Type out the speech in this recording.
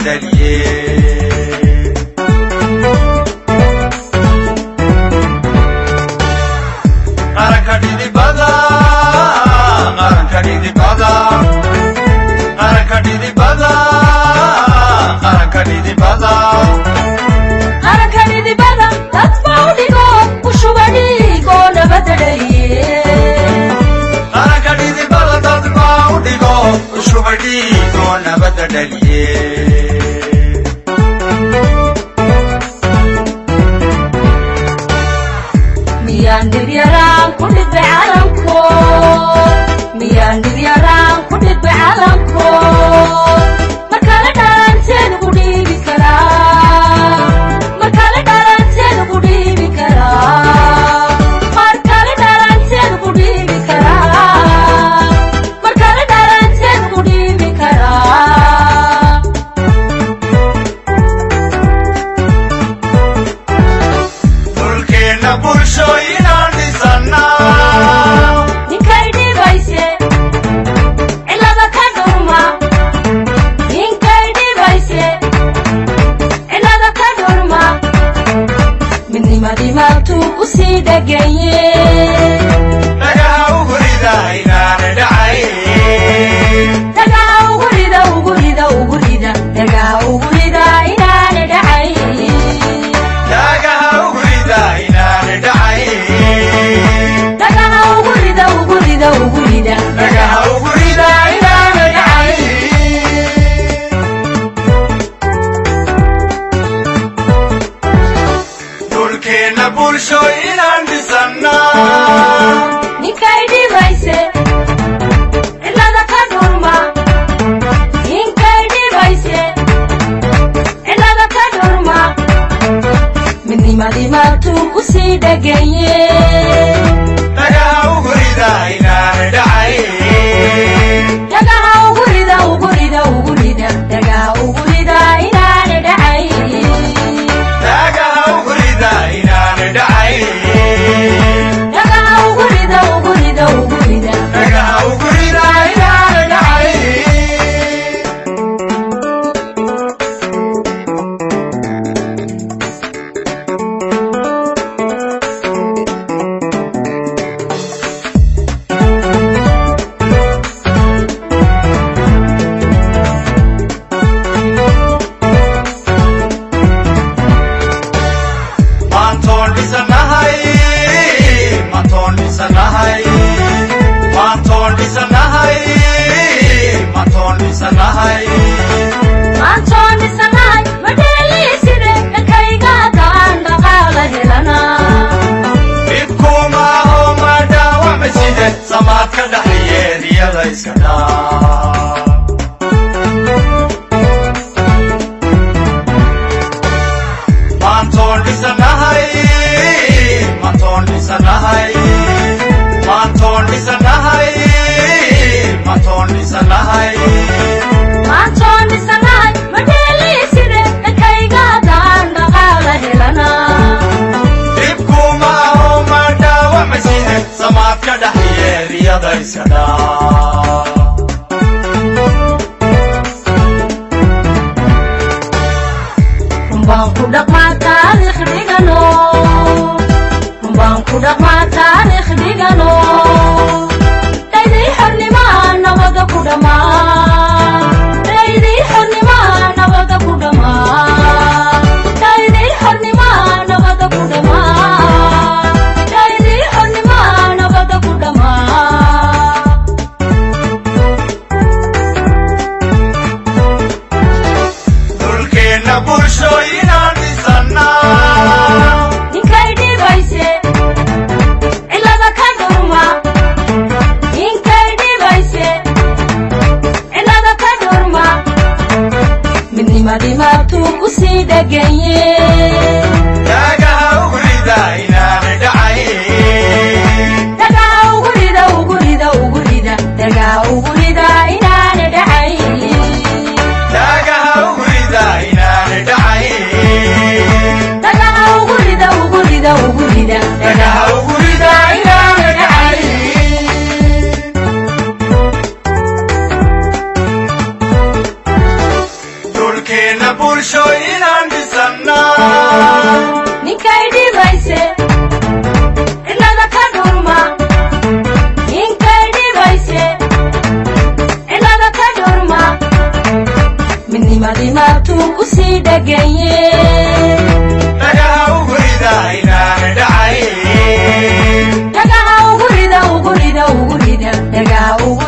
dhaliye qaranka dhidibada qaranka dhidibada qaranka dhidibada qaranka dhidibada qaranka dhidibada dadba u dhigo ku shuba dhiigo nabadda dhaliye qaranka dhidibada dadba u dhigo ku shuba dhiigo nabadda dhaliye miyaan dhibyaraan ku dhidbay calanko miyaan dhibyaraan ku dhidbay calanko markale dhalanteeda ku dhiibi karaa markale dhalanteeda ku dhiibi karaa markale dhalanteeda ku dhiibi karaa markale dhalanteeda ku dhiibi karaa dhulkeena bulshooyinaan dhisannaa ninkay dhibayse cilada ka dhurma ninkay dhibayse cilada ka dhurma midnimadii maaltuu u sii dhagaye dhagaha ugu rida inaana dhacay dhagaha ugu rida ugu rida ugu rida dhagaha ugu rida inaana dhacay dhagaha ugu rida inaana dhacay dhagaha ugu rida ugu rida ugu rida dhagaha ugu rida inaana dhacay dhulkeena bulshooyinaan dhisannaa ninkay dhibayse cilada ka dhurma ninkay dhibayse cilada ka dhurma midnimadii maaltuu u sii dhagaye dhagaha ugu rida inaana dhacay dhagaha ugu rida ugu rida ugu rida dhagaha ugu rida inaana dhacay dhagaha ugu rida inaana dhacay dhagaha ugu rida ugu rida ugu rida dhagaha ugu rida inaana dhacay maantoon dhisanahay maantoon dhisanahay maantoon dhisanahay maantoon dhisanahay maantoon dhisanahay madheeliiside dhankayga haddaan dhaqaala helana dhibkuma aho ma dhaawacma side samaad ka dhaxayeeriyada iska dhaa maantoon dhisanahay maantoon dhisanahay maantoon dhisanahay maantoon dhisanahay maantoon dhisanahay madheeliiside dhankayga haddaan dhaqaala helana dhibkuma aho ma dhaawacma side samaad ka dhaxayeeriyada iska dhaa rumbaan ku dhaqmaa taariikh dhigano rumbaan ku dhaqmaa taariikh dhigano dhaydii xornimaa nabada ku dhammaa dhaydii xornimaa nabada ku dhammaa dhaydii xornimaa nabada ku dhammaa dhaydii xornimaa nabada ku dhammaa dhulkeena bulshooyinaan dhisannaa ninkay dhibayse cilada ka dhurma ninkay dhibayse cilada ka dhurma midnimadii maaltuu u sii dhagaye dhagaha ugu rida inaana dhacay dhagaha ugu rida ugu rida ugu rida dhagaha ugu rida inaana dhacay dhagaha ugu rida inaana dhacay dhagaha ugu rida ugu rida ugu rida dhagaha ugu rida inaana dhacay dalkeena bulsho inaan dhisannaa ninkay dhibayse inada ka dhurma ninkay dhibayse inada ka dhurma midnimadii maabtuu ku sii dhagaye dhagaha ugu rida inaan dhacay dhagaha ugu rida dhagaha ugu